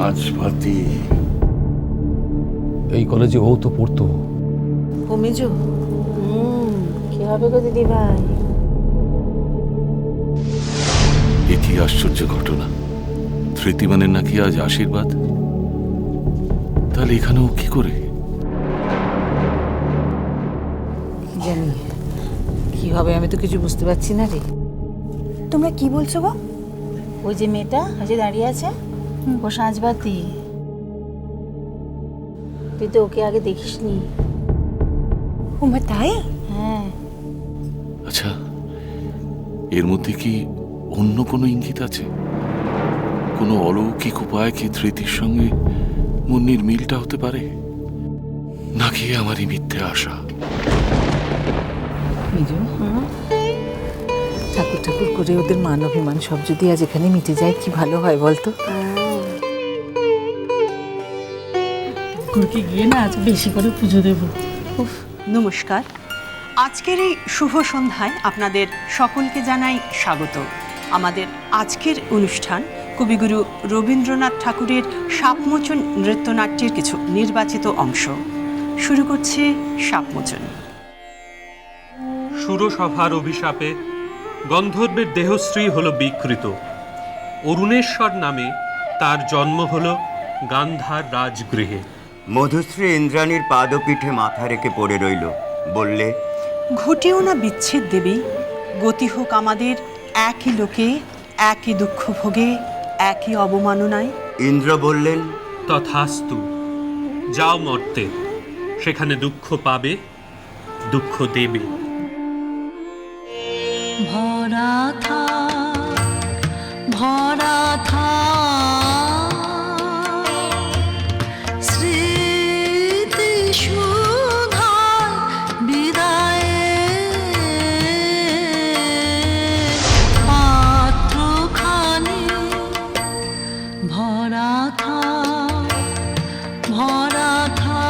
সাঁঝপাতি। এই কলেজে ও তো পড়তো। ও মেজো? কি হবে গো দিদি ভাই? এ কি আশ্চর্য ঘটনা! ধৃতিমানের নাকি আজ আশীর্বাদ। তাহলে এখানে ও কি করে? কি জানি কি হবে, আমি তো কিছু বুঝতে পারছি না রে। তোমরা কি বলছো গো? ওই যে মেয়েটা হাসে দাঁড়িয়ে আছে, ও সাঁঝবাতি। তুই তো ওকে আগে দেখিসনি। ওমা তাই? হ্যাঁ। আচ্ছা, এর মধ্যে কি অন্য কোনো ইঙ্গিত আছে? কোনো অলৌকিক উপায় কি ধৃতির সঙ্গে মুন্নির মিলটা হতে পারে, নাকি আমারই মিথ্যে আশা? মেজো, ঠাকুর ঠাকুর করে ওদের মান অভিমান সব যদি আজ এখানে মিটে যায় কি ভালো হয় বলতো। ঠাকুরকে গিয়ে না আজ বেশি করে পুজো দেবো। নমস্কার। আজকের এই শুভ সন্ধ্যায় আপনাদের সকলকে জানাই স্বাগত। আমাদের আজকের অনুষ্ঠান কবিগুরু রবীন্দ্রনাথ ঠাকুরের সাপমোচন নৃত্যনাট্যের কিছু নির্বাচিত অংশ। শুরু করছে সাপমোচন। সুরসভার অভিশাপে গন্ধর্বের দেহশ্রী হল বিকৃত। অরুণেশ্বর নামে তার জন্ম হল গান্ধার রাজগৃহে। মধুশ্রী ইন্দ্রাণীর পাদপীঠে মাথা রেখে পড়ে রইল, বললে, ঘটিও না বিচ্ছেদ দেবী, গতি হোক আমাদের একই লোকে, একই দুঃখ ভোগে, একই অবমাননায়। ইন্দ্র বললেন, তথাস্তু, যাও মর্তে, সেখানে দুঃখ পাবে, দুঃখ দেবে। ভরা থা ভরা থা স্মৃতি সুধা বিদায়ে পাত্রখানি ভরা থা ভরা থা।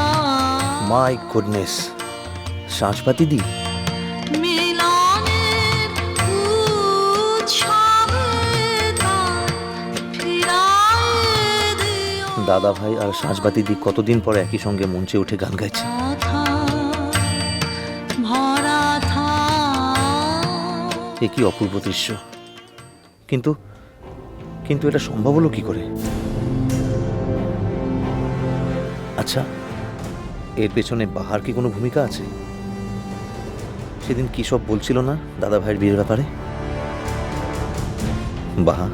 মাই গুডনেস, সাঁঝপাতি দি। দাদা ভাই আর সাঁঝবাতি দি কতদিন পর একই সঙ্গে মঞ্চে উঠে গান গাইছে। এ কি অপূর্ব দৃশ্য! কিন্তু কিন্তু এটা সম্ভব হলো কি করে? আচ্ছা, এর পেছনে বাহার কি কোনো ভূমিকা আছে? সেদিন কি সব বলছিল না দাদা ভাইয়ের বিয়ের ব্যাপারে? বাহা,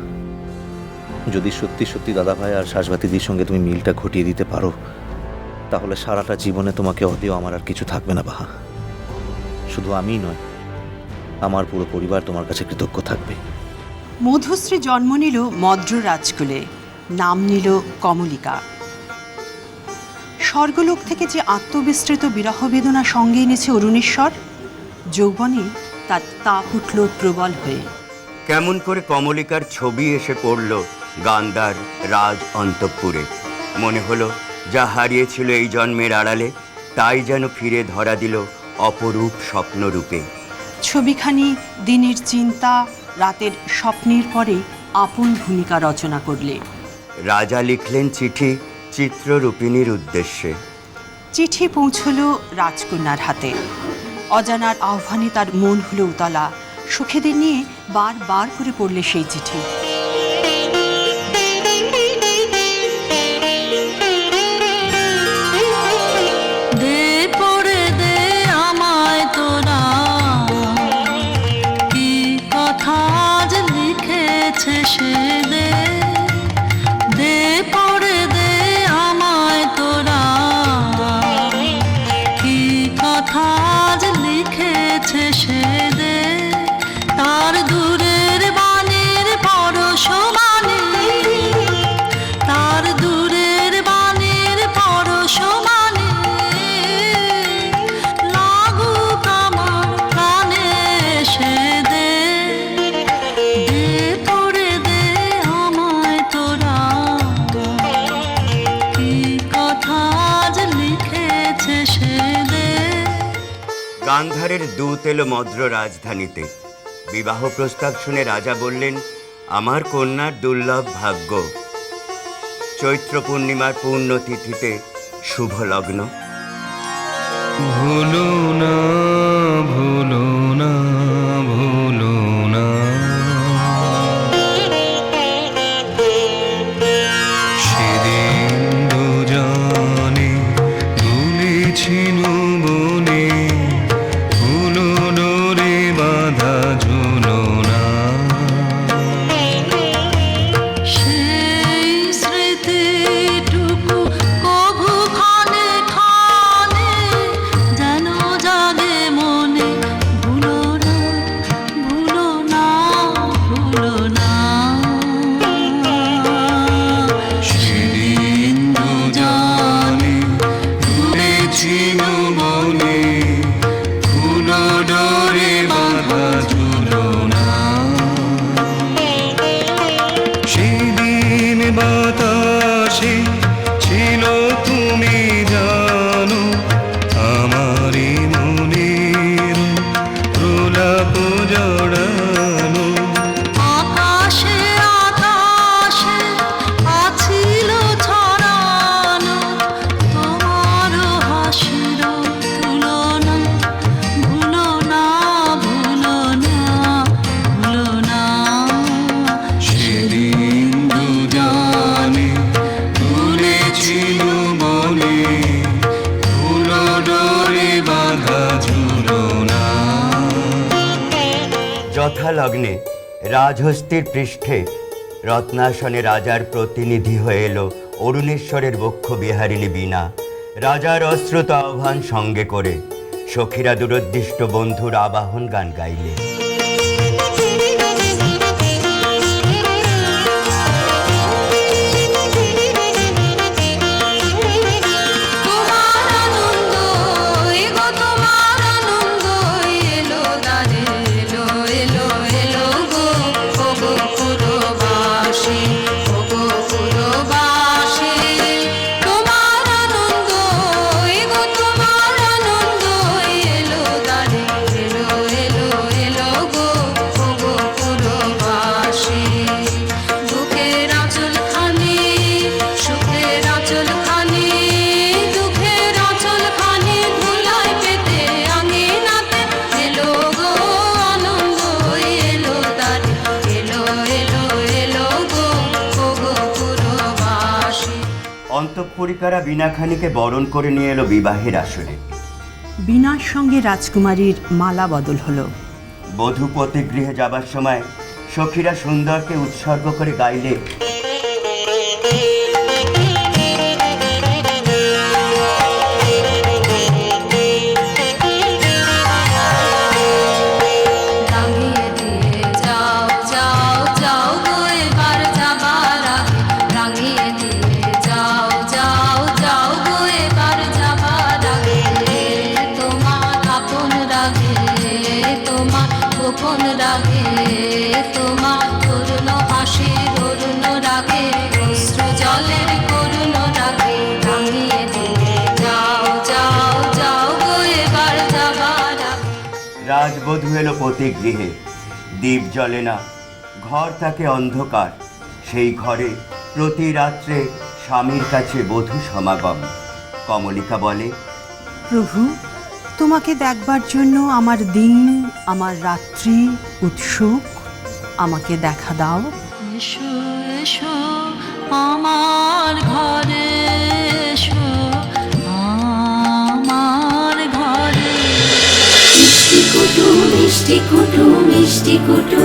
যদি সত্যি সত্যি দাদা ভাই আর সাঁঝবাতিদির সঙ্গে তুমি মিলটা ঘটিয়ে দিতে পারো, তাহলে সারাটা জীবনে তোমাকে অদেও আমার আর কিছু থাকবে না বাহা। শুধু আমিই নয়, আমার পুরো পরিবার তোমার কাছে কৃতজ্ঞ থাকবে। মধুশ্রী জন্ম নিল মদ্র রাজকুলে, নাম নিল কমলিকা। স্বর্গলোক থেকে যে আত্মবিস্তৃত বিরহ বেদনা সঙ্গে এনেছে অরুণেশ্বর, যৌবনে তার তাপ উঠল প্রবল হয়ে। কেমন করে কমলিকার ছবি এসে পড়ল গান্ধার রাজ অন্তঃপুরে। মনে হলো যা হারিয়েছিল এই জন্মের আড়ালে, তাই যেন ফিরে ধরা দিল অপরূপ স্বপ্নরূপে। ছবিখানি দিনের চিন্তা, রাতের স্বপ্নের পরে আপন ভূমিকা রচনা করলে। রাজা লিখলেন চিঠি চিত্ররূপিণীর উদ্দেশ্যে। চিঠি পৌঁছল রাজকন্যার হাতে। অজানার আহ্বানে তার মন হলো উতলা। সুখেদের নিয়ে বারবার করে পড়লে সেই চিঠি। দে পড়ে দে আমায় তোরা, কি কথা আজ লিখেছে সে দে। দে পড়ে দে আমায় তোরা, কি কথা আজ লিখেছে সে দে। তার দূরের বাণীর পরশমানি, তার দূরের বাণীর পরশমানি, লাগুক আমার প্রাণে সে দে। দে পড়ে দে আমায় তোরা, কি কথা আজ লিখেছে সে দে। গান্ধারের দূত এলো মদ্র রাজধানীতে। বিবাহ প্রস্তাব শুনে রাজা বললেন, আমার কন্যার দুর্লভ ভাগ্য। চৈত্র পূর্ণিমার পুণ্যতিথিতে শুভ লগ্ন। ভুলো না ভুলো না ভুলো না, সেদিন দুজনে ভুলেছিল বনে, ভুলো ডোরে বাঁধা ঝুলো না। সেই স্মৃতিটুকু কভু ক্ষণে ক্ষণে যেন জাগে মনে, ভুলো না ভুলো না ভুলো না। সেদিন দুজনে ভুলেছিল বনে, ভুলো ডোরে বাঁধা ঝুলো না। সেদিন বাতাসে ছিল তুমি জানো, আমারই মনের প্রলাপ জড়ানো। আকাশে আকাশে আছিল ছড়ানো তোমার হাসির তুলনা, ভুলো না ভুলো না ভুলো না। সেদিন দুজনে ভুলেছিল বনে, ভুলো ডোরে বাঁধা ঝুলো না। যথালগ্নে রাজহস্তির পৃষ্ঠে রত্নাসনে রাজার প্রতিনিধি হয়ে এলো অরুণেশ্বরের বক্ষ বিহারিণী বীণা। রাজার অশ্রুত আহ্বান সঙ্গে করে সখীরা দূরদৃষ্ট বন্ধুর আবাহন গান গাইলে। তোমার আনন্দ এগো তোমার আনন্দ এলো দ্বারে, এলো এলো এলো গো ওগো পুরবাসী, ওগো পুরবাসী। তোমার আনন্দ এগো তোমার আনন্দ এলো দ্বারে, এলো এলো এলো গো ওগো পুরবাসী। দুঃখের আঁচল খানি সুখের আঁচল খানি, দুঃখের আঁচল খানি ধুলায় পেতে আঙিনাতে এলো গো আনন্দ এলো দ্বারে, এলো এলো এলো গো ওগো পুরবাসী। অন্তঃপুরিকারা বীণাখানিকে বরণ করে নিয়ে এলো বিবাহের আসরে। বীণার সঙ্গে রাজকুমারীর মালা বদল হলো। বধূপতি গৃহে যাবার সময় সখীরা সুন্দরকে উৎসর্গ করে গাইলে। রাঙিয়ে দিয়ে যাও যাও যাও গো এবার যাবার আগে, রাঙিয়ে দিয়ে যাও যাও যাও গো এবার যাবার আগে। তোমার আপন রাগে তোমার গোপন রাগে, তোমার করুণ হাসির অরুণ রাগে, অশ্রু জলের করুণ রাগে। রাঙিয়ে দিয়ে যাও যাও যাও গো এবার যাবার আগে। রাজবধূ এলো পতি গৃহে, দীপ জ্বলে না, ঘর থাকে অন্ধকার। সেই ঘরে প্রতি রাত্রে স্বামীর কাছে বধূ সমাগম। কমলিকা বলে, প্রভু, তোমাকে দেখবার জন্য আমার দিন আমার রাত্রি উৎসুক, আমাকে দেখা দাও। এসো এসো আমার ঘরে, এসো আমার ঘরে। মিষ্টি কুটু মিষ্টি কুটু মিষ্টি কুটু।